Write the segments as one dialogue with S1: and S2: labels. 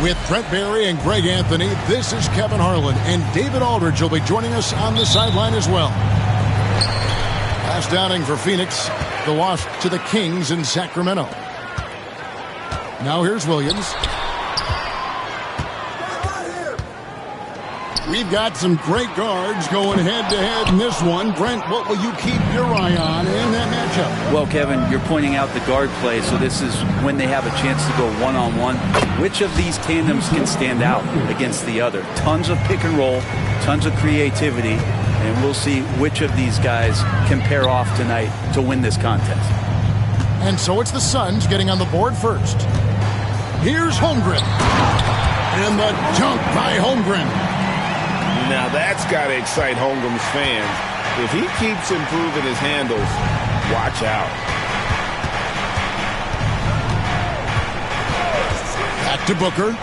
S1: With Brent Barry and Greg Anthony, this is Kevin Harlan, and David Aldridge will be joining us on the sideline as well. Last outing for Phoenix, the loss to the Kings in Sacramento. Now here's Williams. We've got some great guards going head-to-head in this one. Brent, what will you keep your eye on in that matchup?
S2: Well, Kevin, you're pointing out the guard play, so this is when they have a chance to go one-on-one. Which of these tandems can stand out against the other? Tons of pick and roll, tons of creativity, and we'll see which of these guys can pair off tonight to win this contest.
S1: And so it's the Suns getting on the board first. Here's Holmgren. And the dunk by Holmgren.
S3: Now that's got to excite Holmgren's fans. If he keeps improving his handles, watch out.
S1: Back to Booker.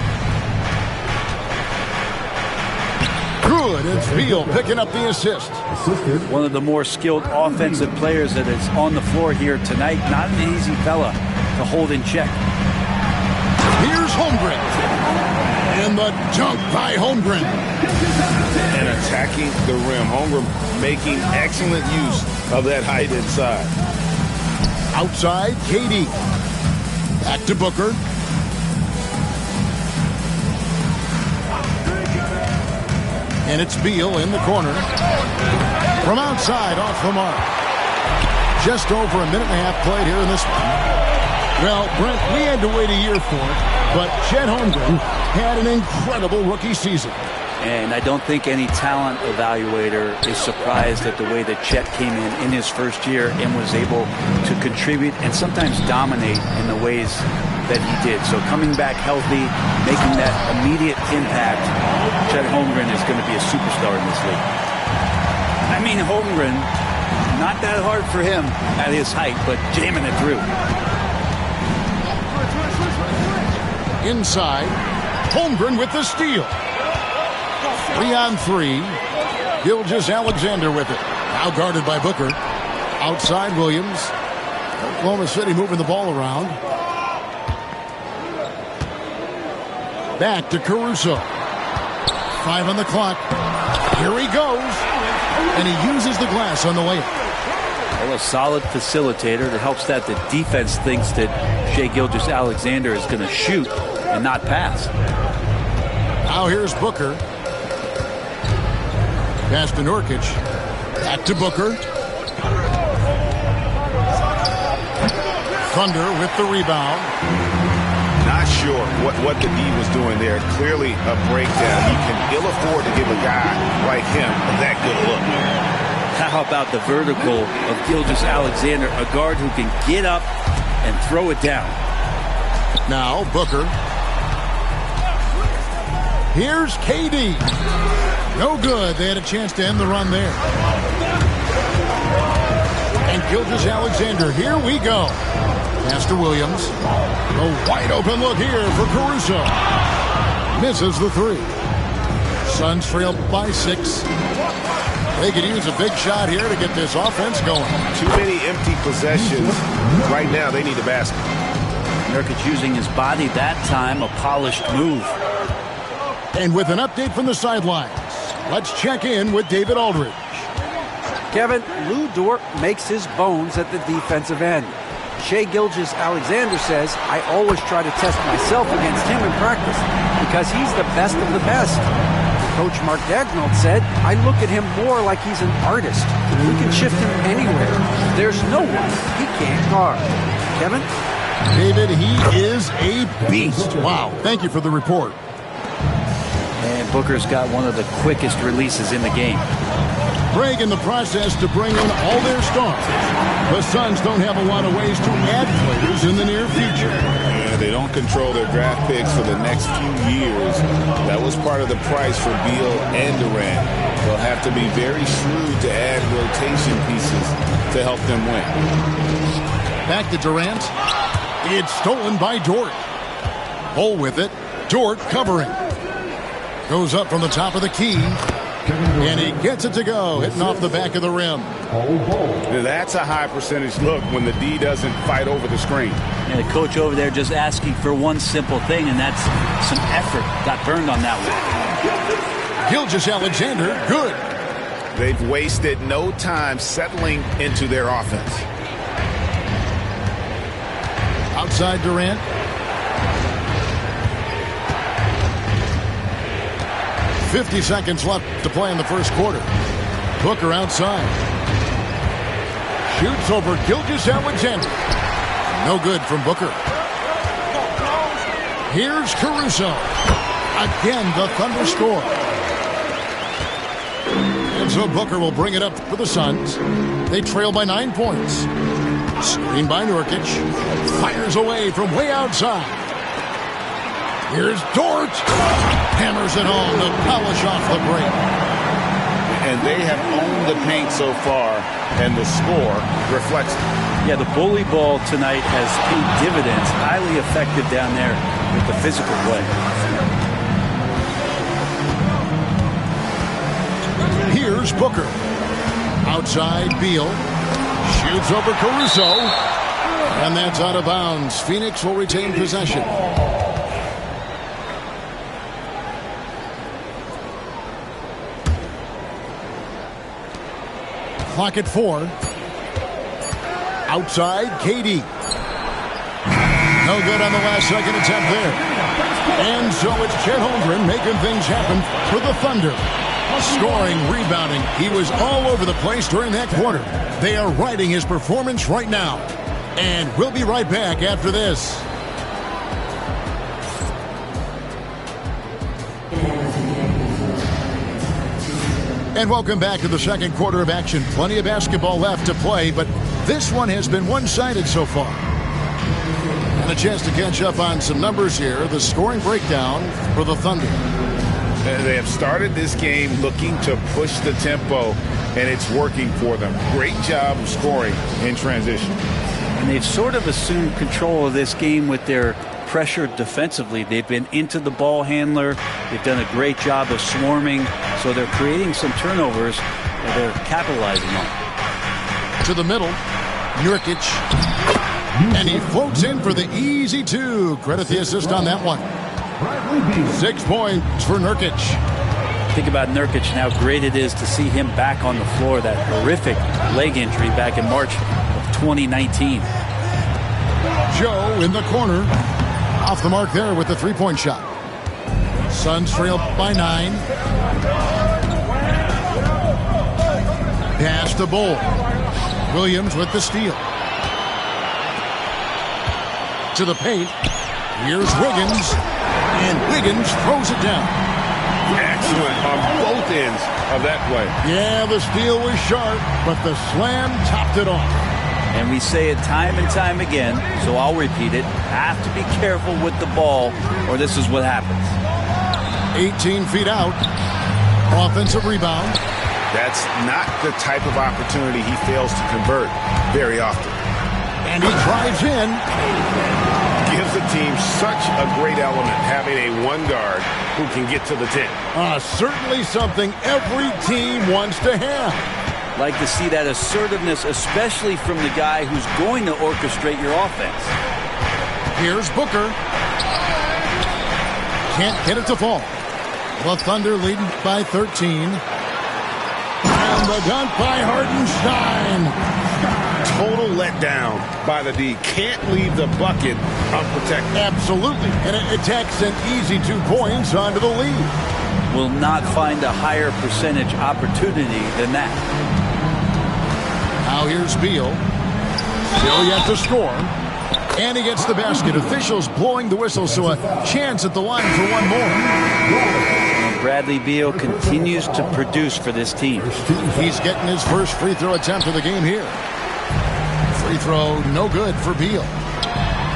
S1: Good. It's Beal picking up the assist.
S2: One of the more skilled offensive players that is on the floor here tonight. Not an easy fella to hold in check.
S1: Here's Holmgren. And the dunk by Holmgren.
S3: And attacking the rim. Holmgren making excellent use of that height inside.
S1: Outside, KD. Back to Booker. And it's Beal in the corner. From outside, off the mark. Just over a minute and a half played here in this one. Well, Brent, we had to wait a year for it, but Chet Holmgren had an incredible rookie season.
S2: And I don't think any talent evaluator is surprised at the way that Chet came in his first year and was able to contribute and sometimes dominate in the ways that he did. So coming back healthy, making that immediate impact, Chet Holmgren is going to be a superstar in this league. I mean, Holmgren, not that hard for him at his height, but jamming it through.
S1: Inside, Holmgren with the steal. 3-on-3. Gilgeous-Alexander with it. Now guarded by Booker. Outside, Williams. Oklahoma City moving the ball around. Back to Caruso. 5 on the clock. Here he goes. And he uses the glass on the layup.
S2: Well, a solid facilitator that helps that the defense thinks that Shai Gilgeous-Alexander is going to shoot and not pass.
S1: Now here's Booker. Pass to Nurkic. Back to Booker. Thunder with the rebound.
S3: Not sure what the D was doing there. Clearly a breakdown. You can ill afford to give a guy like him that good look.
S2: How about the vertical of Gilgeous-Alexander, a guard who can get up and throw it down.
S1: Now Booker. Here's KD. No good. They had a chance to end the run there. And Gilgeous-Alexander, here we go. Pass to Williams. A wide open look here for Caruso. Misses the 3. Suns trail by 6. They could use a big shot here to get this offense going.
S3: Too many empty possessions. Right now they need a basket.
S2: Nurkic using his body that time, a polished move.
S1: And with an update from the sidelines, let's check in with David Aldridge.
S4: Kevin, Lou Dort makes his bones at the defensive end. Shai Gilgeous-Alexander says, I always try to test myself against him in practice because he's the best of the best. Coach Mark Daigneault said, I look at him more like he's an artist. We can shift him anywhere. There's no one he can't guard. Kevin?
S1: David, he is a beast. Wow. Thank you for the report.
S2: And Booker's got one of the quickest releases in the game.
S1: Greg in the process to bring in all their stars. The Suns don't have a lot of ways to add players in the near future.
S3: Yeah, they don't control their draft picks for the next few years. That was part of the price for Beal and Durant. They'll have to be very shrewd to add rotation pieces to help them win.
S1: Back to Durant. It's stolen by Dort. Hole with it. Dort covering. Goes up from the top of the key. And he gets it to go, hitting off the back of the rim.
S3: That's a high percentage look when the D doesn't fight over the screen.
S2: And the coach over there just asking for one simple thing, and that's some effort. Got burned on that one.
S1: Gilgeous-Alexander, good.
S3: They've wasted no time settling into their offense.
S1: Outside Durant. .50 seconds left to play in the first quarter. Booker outside. Shoots over Gilgeous-Alexander. No good from Booker. Here's Caruso. Again, the Thunder score. And so Booker will bring it up for the Suns. They trail by 9 points. Screen by Nurkic. Fires away from way outside. Here's Dort. Hammers it home to polish off the break.
S3: And they have owned the paint so far, and the score reflects it.
S2: Yeah, the bully ball tonight has paid dividends. Highly effective down there with the physical play.
S1: Here's Booker. Outside Beal. Shoots over Caruso. And that's out of bounds. Phoenix will retain possession. Clock at 4. Outside, KD. No good on the last second attempt there. And so it's Chet Holmgren making things happen for the Thunder. Scoring, rebounding. He was all over the place during that quarter. They are riding his performance right now. And we'll be right back after this. And welcome back to the second quarter of action. Plenty of basketball left to play, but this one has been one-sided so far. And a chance to catch up on some numbers here. The scoring breakdown for the Thunder.
S3: They have started this game looking to push the tempo, and it's working for them. Great job of scoring in transition.
S2: And they've sort of assumed control of this game with their pressure defensively. They've been into the ball handler. They've done a great job of swarming. So they're creating some turnovers that they're capitalizing on.
S1: To the middle, Nurkic. And he floats in for the easy two. Credit the assist on that one. 6 points for Nurkic.
S2: Think about Nurkic and how great it is to see him back on the floor. That horrific leg injury back in March of 2019.
S1: Joe in the corner. Off the mark there with the three-point shot. Suns trail by 9. Pass to Bull. Williams with the steal. To the paint. Here's Wiggins. And Wiggins throws it down.
S3: Excellent on both ends of that play.
S1: Yeah, the steal was sharp, but the slam topped it off.
S2: And we say it time and time again, so I'll repeat it. Have to be careful with the ball, or this is what happens.
S1: 18 feet out. Offensive rebound.
S3: That's not the type of opportunity he fails to convert very often.
S1: And he drives in.
S3: Gives the team such a great element having a one guard who can get to the 10.
S1: Certainly something every team wants to have.
S2: Like to see that assertiveness, especially from the guy who's going to orchestrate your offense.
S1: Here's Booker. Can't get it to fall. The Thunder leading by 13. And the dunk by Hartenstein.
S3: Total letdown by the D. Can't leave the bucket unprotected.
S1: Absolutely. And it takes an easy 2 points onto the lead.
S2: Will not find a higher percentage opportunity than that.
S1: Now here's Beal. Still yet to score. And he gets the basket. Officials blowing the whistle, so a chance at the line for one more.
S2: Bradley Beal continues to produce for this team.
S1: He's getting his first free throw attempt of the game here. Free throw no good for Beal.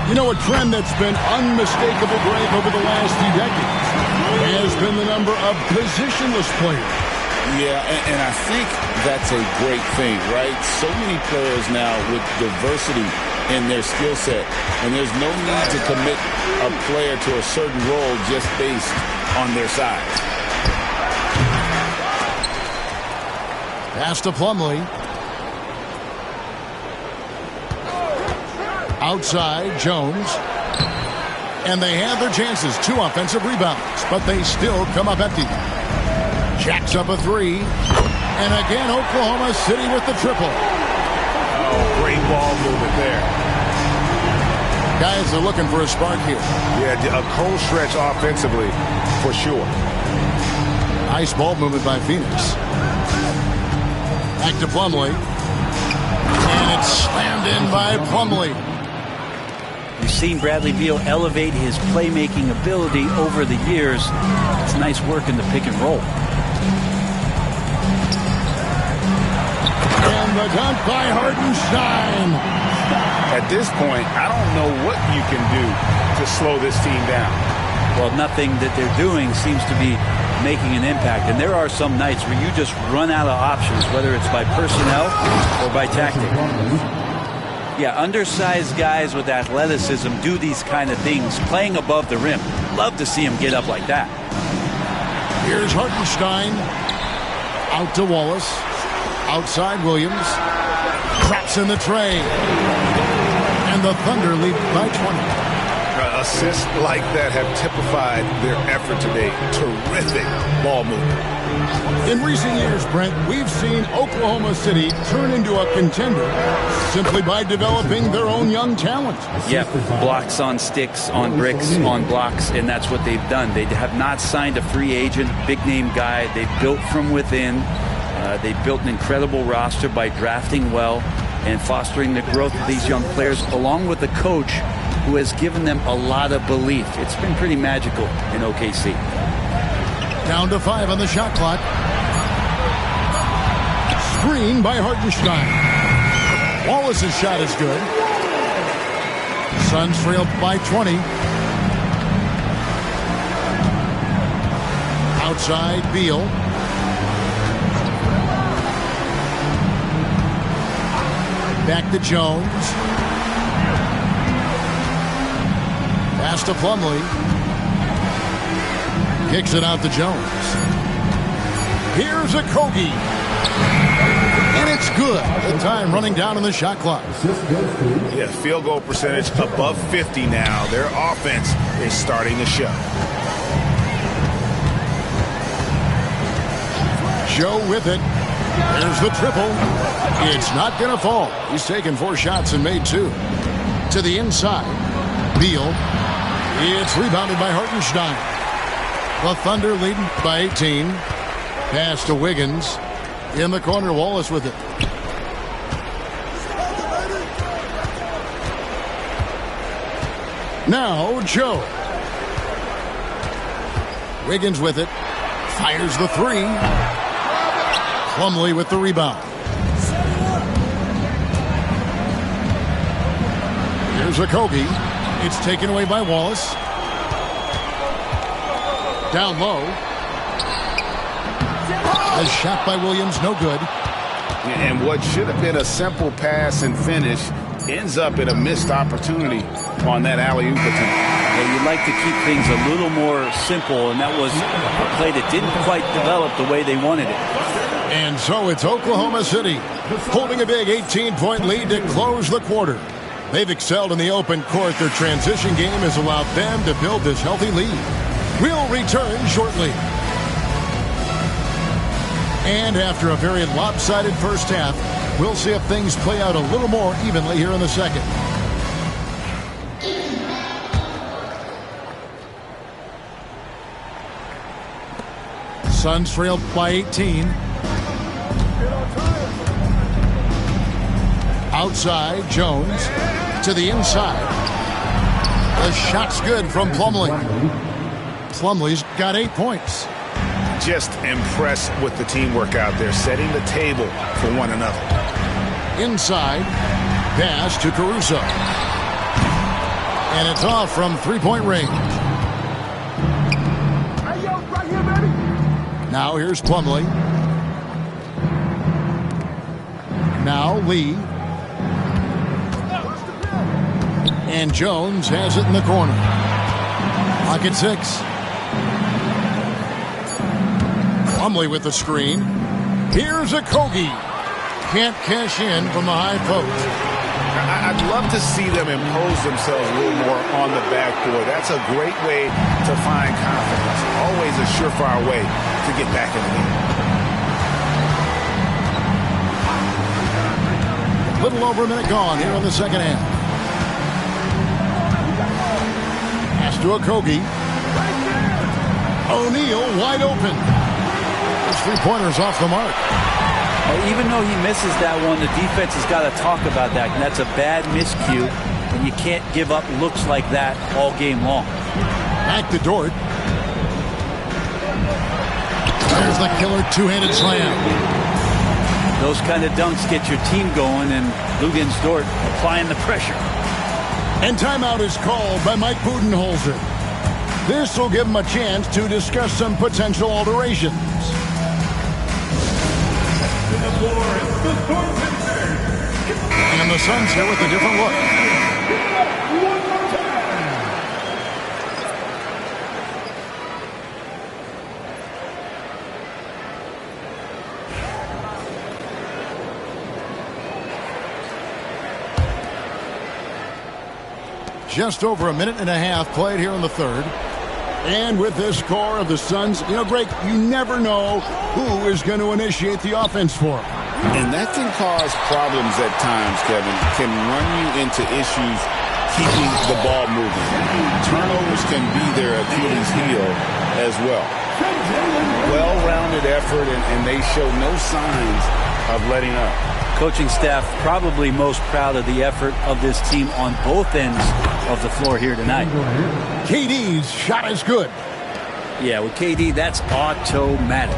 S1: You know, a trend that's been unmistakable, Greg, over the last few decades has been the number of positionless players.
S3: Yeah, and I think that's a great thing, right? So many players now with diversity in their skill set, and there's no need to commit a player to a certain role just based on their size.
S1: Pass to Plumlee. Outside, Jones. And they have their chances. 2 offensive rebounds, but they still come up empty. Jacks up a 3. And again, Oklahoma City with the triple.
S3: Oh, great ball movement there.
S1: Guys are looking for a spark here.
S3: Yeah, a cold stretch offensively, for sure.
S1: Nice ball movement by Phoenix. Back to Plumlee. And it's slammed in by Plumlee.
S2: You've seen Bradley Beal elevate his playmaking ability over the years. It's nice work in the pick and roll.
S1: And the dunk by Hartenstein.
S3: At this point, I don't know what you can do to slow this team down.
S2: Well, nothing that they're doing seems to be making an impact. And there are some nights where you just run out of options, whether it's by personnel or by tactic. Yeah, undersized guys with athleticism do these kind of things, playing above the rim. Love to see him get up like that.
S1: Here's Hartenstein. Out to Wallace. Outside Williams. Drops in the tray. And the Thunder lead by 20.
S3: Assists like that have typified their effort today. Terrific ball movement.
S1: In recent years, Brent, we've seen Oklahoma City turn into a contender simply by developing their own young talent.
S2: Yeah, blocks on sticks, on bricks, on blocks, and that's what they've done. They have not signed a free agent, big-name guy. They built from within. They built an incredible roster by drafting well and fostering the growth of these young players, along with the coach who has given them a lot of belief. It's been pretty magical in OKC.
S1: Down to 5 on the shot clock. Screen by Hartenstein. Wallace's shot is good. Suns trail by 20. Outside, Beal. Back to Jones. Pass to Plumlee. Kicks it out to Jones. Here's a Kogi. And it's good. The time running down on the shot clock.
S3: Yeah, field goal percentage above 50 now. Their offense is starting to show.
S1: Joe with it. There's the triple. It's not going to fall. He's taken 4 shots and made 2. To the inside. Beal. It's rebounded by Hartenstein. The Thunder leading by 18. Pass to Wiggins. In the corner, Wallace with it. Now, Joe. Wiggins with it. Fires the 3. Plumlee with the rebound. Here's a Kogi. It's taken away by Wallace. Down low. A shot by Williams, no good.
S3: And what should have been a simple pass and finish ends up in a missed opportunity on that alley-oop attempt.
S2: Yeah, you'd like to keep things a little more simple, and that was a play that didn't quite develop the way they wanted it.
S1: And so it's Oklahoma City holding a big 18-point lead to close the quarter. They've excelled in the open court. Their transition game has allowed them to build this healthy lead. We'll return shortly. And after a very lopsided first half, we'll see if things play out a little more evenly here in the second. Suns trailed by 18. Outside, Jones to the inside. The shot's good from Plumlee. Plumlee's got 8 points.
S3: Just impressed with the teamwork out there, setting the table for one another.
S1: Inside, pass to Caruso. And it's off from three-point range. Now here's Plumlee. Now Lee. And Jones has it in the corner. Pocket 6. Plumlee with the screen. Here's a Kogi. Can't cash in from the high post.
S3: I I'd love to see them impose themselves a little more on the backboard. That's a great way to find confidence. Always a surefire way to get back in the game.
S1: A little over a minute gone here in the second half. Pass to Okogie. O'Neal wide open. Those three-pointers off the mark.
S2: Even though he misses that one, the defense has got to talk about that. And that's a bad miscue, and you can't give up looks like that all game long.
S1: Back to Dort. There's the killer two-handed slam.
S2: Those kind of dunks get your team going, and Lugens Dort applying the pressure.
S1: And timeout is called by Mike Budenholzer. This will give him a chance to discuss some potential alterations. And the Suns here with a different look. Just over a minute and a half played here in the third. And with this score of the Suns, Greg, you never know who is going to initiate the offense for them.
S3: And that can cause problems at times, Kevin. Can run you into issues keeping the ball moving. Turnovers can be their Achilles heel as well. Well-rounded effort, and they show no signs of letting up.
S2: Coaching staff probably most proud of the effort of this team on both ends of the floor here tonight.
S1: KD's shot is good.
S2: Yeah, with KD, that's automatic.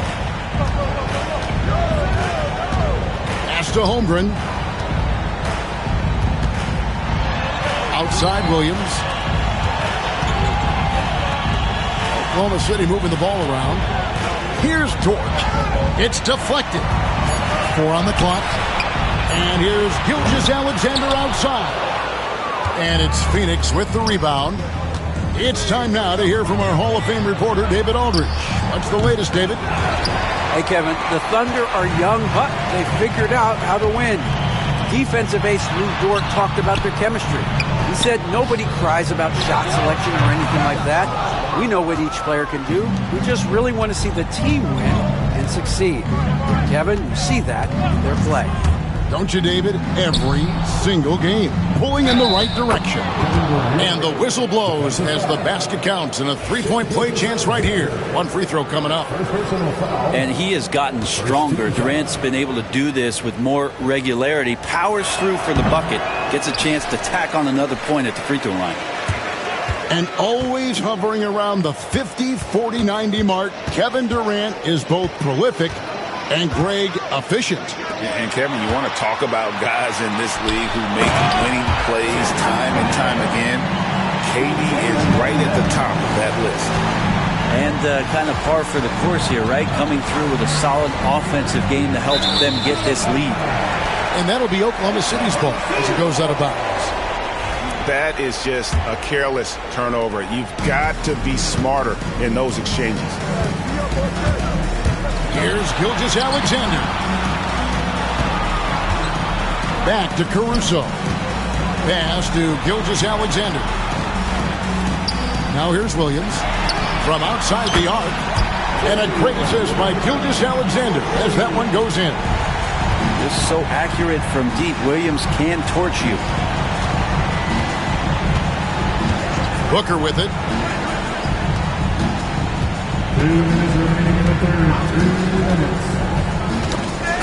S1: Pass to Holmgren. Outside Williams. Oklahoma City moving the ball around. Here's Dort. It's deflected. 4 on the clock. And here's Gilgeous-Alexander outside. And it's Phoenix with the rebound. It's time now to hear from our Hall of Fame reporter, David Aldridge. What's the latest, David?
S4: Hey, Kevin, the Thunder are young, but they figured out how to win. Defensive ace Lou Dort talked about their chemistry. He said nobody cries about shot selection or anything like that. We know what each player can do. We just really want to see the team win and succeed. Kevin, you see that in their play.
S1: Don't you, David? Every single game. Pulling in the right direction. And the whistle blows as the basket counts and a three-point play chance right here. One free throw coming up.
S2: And he has gotten stronger. Durant's been able to do this with more regularity. Powers through for the bucket. Gets a chance to tack on another point at the free throw line.
S1: And always hovering around the 50, 40, 90 mark, Kevin Durant is both prolific and Greg efficient.
S3: And Kevin, you want to talk about guys in this league who make winning plays time and time again. KD is right at the top of that list.
S2: And kind of par for the course here, right? Coming through with a solid offensive game to help them get this lead.
S1: And that'll be Oklahoma City's ball as it goes out of bounds.
S3: That is just a careless turnover. You've got to be smarter in those exchanges.
S1: Here's Gilgeous-Alexander. Back to Caruso. Pass to Gilgeous-Alexander. Now here's Williams. From outside the arc. And a great assist by Gilgeous-Alexander as that one goes in.
S2: This is so accurate from deep. Williams can torch you.
S1: Booker with it.
S5: 2 minutes remaining in the third. 2 minutes.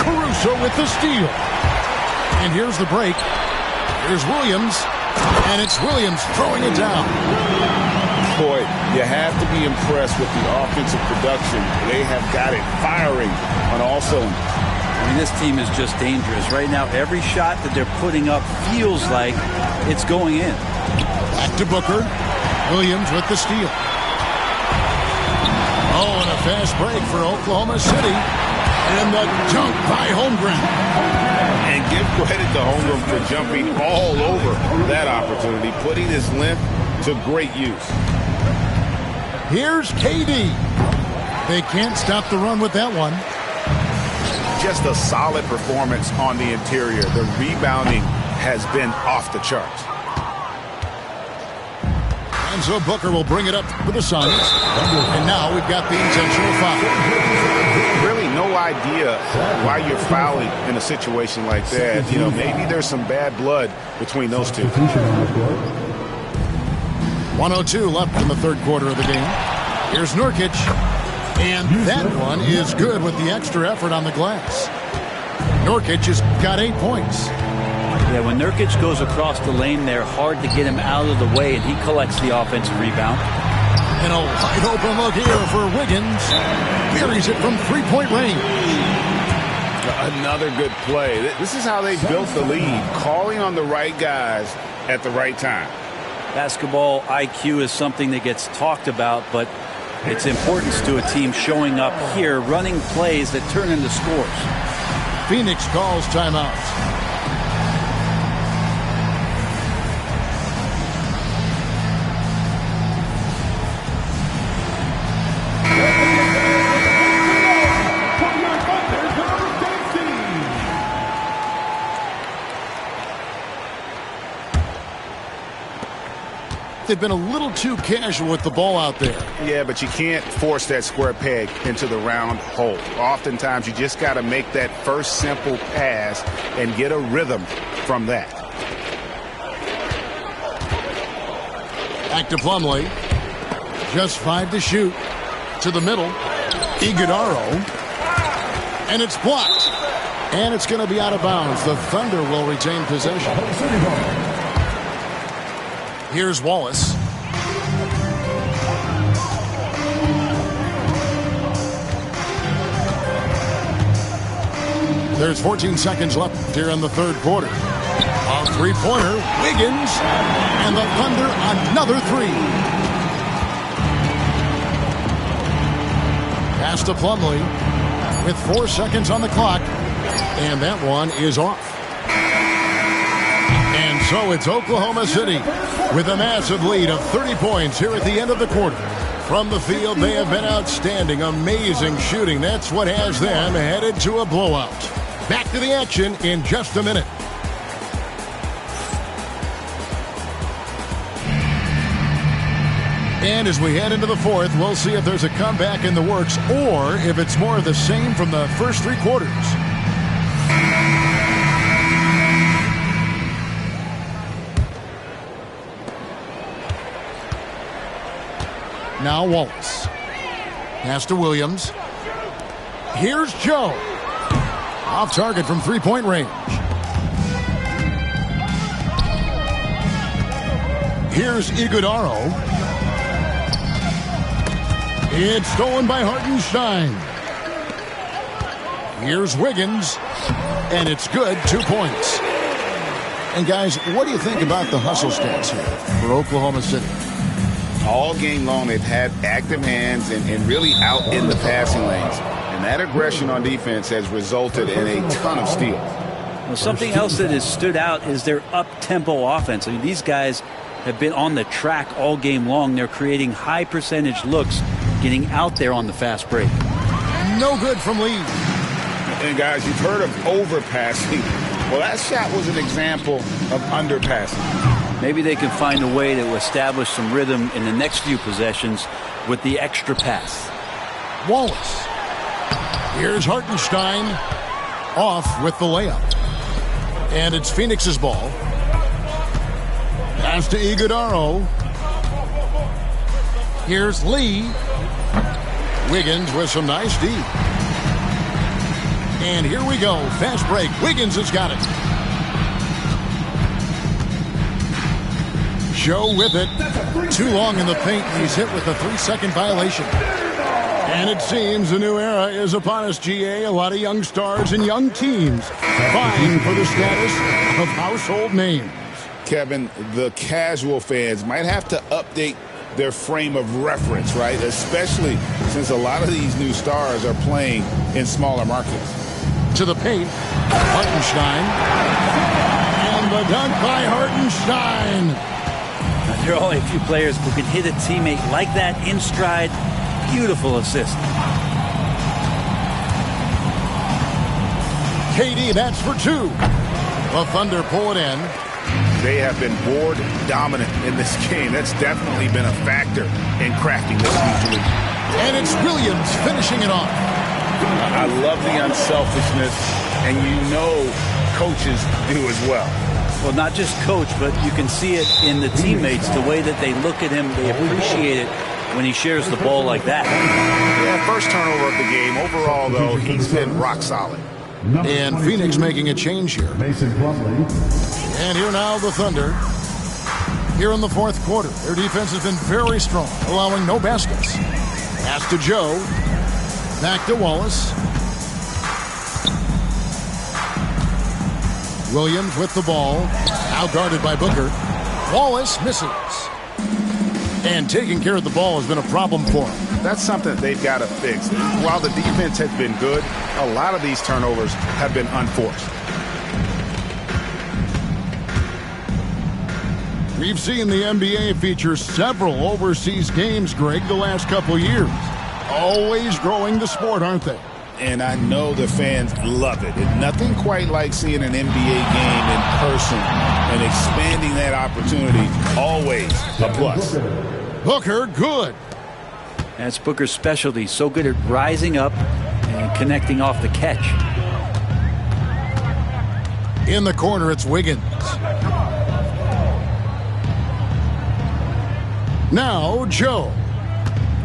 S1: Caruso with the steal. And here's the break. Here's Williams. And it's Williams throwing it down.
S3: Boy, you have to be impressed with the offensive production. They have got it firing on all cylinders.
S2: I mean, this team is just dangerous. Right now, every shot that they're putting up feels like it's going in.
S1: Back to Booker. Williams with the steal. Oh, and a fast break for Oklahoma City. And the dunk by Holmgren.
S3: And give credit to Holmgren for jumping all over that opportunity, putting his length to great use.
S1: Here's KD. They can't stop the run with that one.
S3: Just a solid performance on the interior. The rebounding has been off the charts.
S1: And so Booker will bring it up for the Suns. And now we've got the intentional foul.
S3: Really no idea why you're fouling in a situation like that. You know, maybe there's some bad blood between those two.
S1: 1:02 left in the third quarter of the game. Here's Nurkic. And that one is good with the extra effort on the glass. Nurkic has got 8 points.
S2: Yeah, when Nurkic goes across the lane there, hard to get him out of the way, and he collects the offensive rebound.
S1: And a wide open look here for Wiggins. Buries it from three-point range.
S3: Another good play. This is how they built the lead, calling on the right guys at the right time.
S2: Basketball IQ is something that gets talked about, but its importance to a team showing up here, running plays that turn into scores.
S1: Phoenix calls timeout. They've been a little too casual with the ball out there.
S3: Yeah, but you can't force that square peg into the round hole. Oftentimes, you just got to make that first simple pass and get a rhythm from that.
S1: Back to Plumlee. Just 5 to shoot. To the middle. Iguodaro. And it's blocked. And it's going to be out of bounds. The Thunder will retain possession. Here's Wallace. There's 14 seconds left here in the third quarter. A three-pointer, Wiggins, and the Thunder another three. Pass to Plumlee with 4 seconds on the clock, and that one is off. And so it's Oklahoma City with a massive lead of 30 points here at the end of the quarter. From the field, they have been outstanding, amazing shooting. That's what has them headed to a blowout. Back to the action in just a minute. And as we head into the fourth, we'll see if there's a comeback in the works or if it's more of the same from the first 3 quarters. Now Wallace. Pass to Williams. Here's Joe. Off target from three-point range. Here's Iguodaro. It's stolen by Hartenstein. Here's Wiggins. And it's good, 2 points. And guys, what do you think about the hustle stats here for Oklahoma City?
S3: All game long, they've had active hands and really out in the passing lanes. And that aggression on defense has resulted in a ton of steals.
S2: Well, something else that has stood out is their up-tempo offense. I mean, these guys have been on the track all game long. They're creating high-percentage looks, getting out there on the fast break.
S1: No good from Lee.
S3: And guys, you've heard of overpassing. Well, that shot was an example of underpassing.
S2: Maybe they can find a way to establish some rhythm in the next few possessions with the extra pass.
S1: Wallace. Here's Hartenstein off with the layup. And it's Phoenix's ball. Pass to Iguodaro. Here's Lee. Wiggins with some nice D. And here we go. Fast break. Wiggins has got it. Joe with it. Too long in the paint. He's hit with a 3-second violation. And it seems a new era is upon us, GA. A lot of young stars and young teams vying for the status of household names.
S3: Kevin, the casual fans might have to update their frame of reference, right? Especially since a lot of these new stars are playing in smaller markets.
S1: To the paint, Hartenstein. And the dunk by Hartenstein.
S2: There are only a few players who can hit a teammate like that in stride. Beautiful assist.
S1: KD, that's for 2. The Thunder pull it in.
S3: They have been board dominant in this game. That's definitely been a factor in crafting this huge lead.
S1: And it's Williams finishing it off.
S3: I love the unselfishness, and you know coaches do as well.
S2: Well, not just coach, but you can see it in the teammates, the way that they look at him. They appreciate it when he shares the ball like that.
S3: Yeah, first turnover of the game. Overall, though, he's been rock solid.
S1: And Phoenix making a change here. And here now the Thunder. Here in the fourth quarter, their defense has been very strong, allowing no baskets. Pass to Joe. Back to Wallace. Williams with the ball. Out guarded by Booker. Wallace misses. And taking care of the ball has been a problem for him.
S3: That's something they've got to fix. While the defense has been good, a lot of these turnovers have been unforced.
S1: We've seen the NBA feature several overseas games, Greg, the last couple years. Always growing the sport, aren't they?
S3: And I know the fans love it. And nothing quite like seeing an NBA game in person and expanding that opportunity. Always a plus.
S1: Booker, good.
S2: That's Booker's specialty. So good at rising up and connecting off the catch.
S1: In the corner, it's Wiggins. Now, Joe.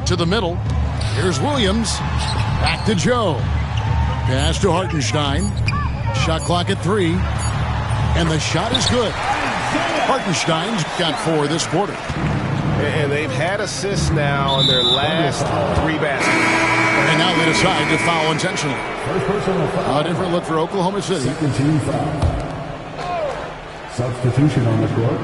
S1: To the middle. Here's Williams. Back to Joe. Pass to Hartenstein. Shot clock at 3. And the shot is good. Hartenstein's got 4 this quarter.
S3: And they've had assists now in their last 3 baskets.
S1: And now they decide to foul intentionally. A different look for Oklahoma City.
S5: Substitution on the court.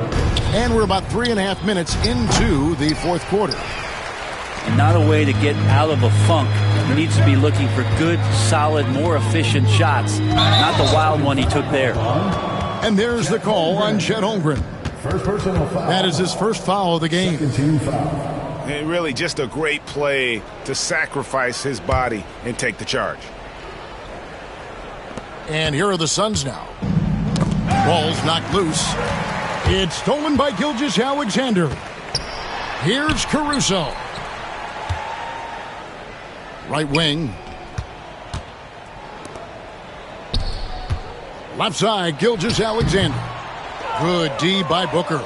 S1: And we're about 3.5 minutes into the fourth quarter.
S2: And not a way to get out of a funk. He needs to be looking for good, solid, more efficient shots. Not the wild one he took there.
S1: And there's the call on Chet Holmgren.
S5: First personal foul.
S1: That is his first foul of the game.
S5: Second team foul.
S3: And really just a great play to sacrifice his body and take the charge.
S1: And here are the Suns now. Ball's knocked loose. It's stolen by Gilgeous-Alexander. Here's Caruso. Right wing. Left side, Gilgeous-Alexander. Good D by Booker.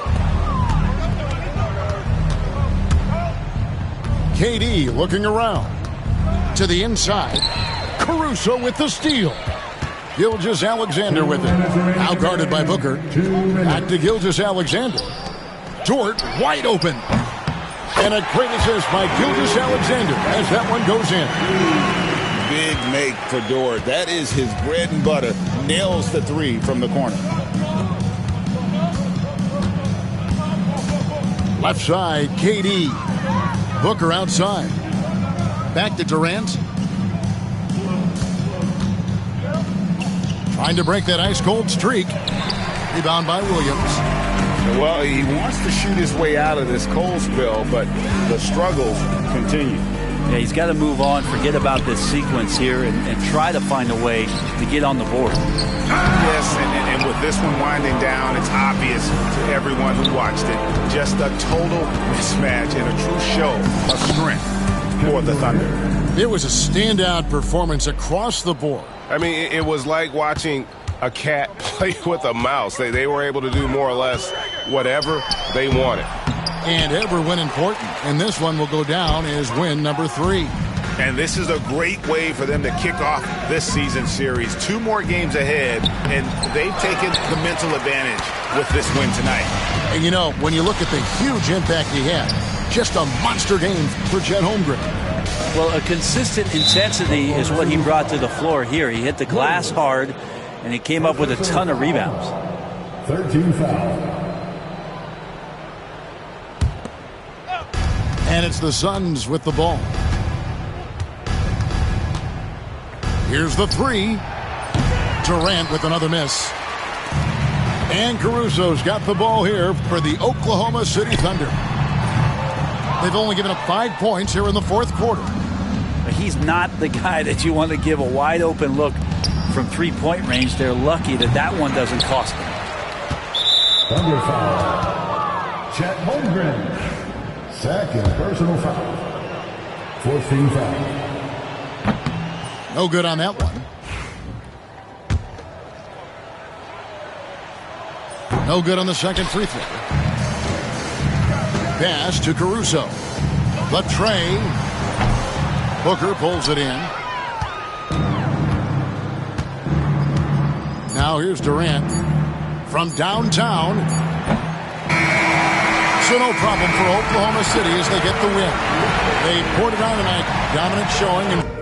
S1: KD looking around. To the inside. Caruso with the steal. Gilgeous-Alexander with it. Out guarded by Booker. Back to Gilgeous-Alexander. Dort wide open. And a great assist by Gilgeous-Alexander as that one goes in.
S3: Big make for Dort. That is his bread and butter. Nails the 3 from the corner.
S1: Left side, KD. Booker outside. Back to Durant. Trying to break that ice-cold streak. Rebound by Williams.
S3: Well, he wants to shoot his way out of this cold spell, but the struggles continue.
S2: Yeah, he's got to move on, forget about this sequence here, and try to find a way to get on the board.
S3: Yes, and with this one winding down, it's obvious to everyone who watched it. Just a total mismatch and a true show of strength for the Thunder.
S1: It was a standout performance across the board.
S6: I mean, it was like watching a cat play with a mouse. They were able to do more or less whatever they wanted.
S1: And every win important. And this one will go down as win number 3.
S3: And this is a great way for them to kick off this season series. 2 more games ahead, and they've taken the mental advantage with this win tonight.
S1: And you know, when you look at the huge impact he had, just a monster game for Chet Holmgren.
S2: Well, a consistent intensity is what he brought to the floor here. He hit the glass hard, and he came up with a ton of rebounds.
S5: 13 foul.
S1: And it's the Suns with the ball. Here's the 3. Durant with another miss. And Caruso's got the ball here for the Oklahoma City Thunder. They've only given up 5 points here in the fourth quarter.
S2: He's not the guy that you want to give a wide open look from three-point range. They're lucky that that one doesn't cost them.
S5: Thunder foul. Chet Holmgren. Second personal foul. 4th team foul.
S1: No good on that one. No good on the second free throw. Pass to Caruso. The tray. Booker pulls it in. Now here's Durant from downtown. So no problem for Oklahoma City as they get the win. They poured it on tonight. Dominant showing.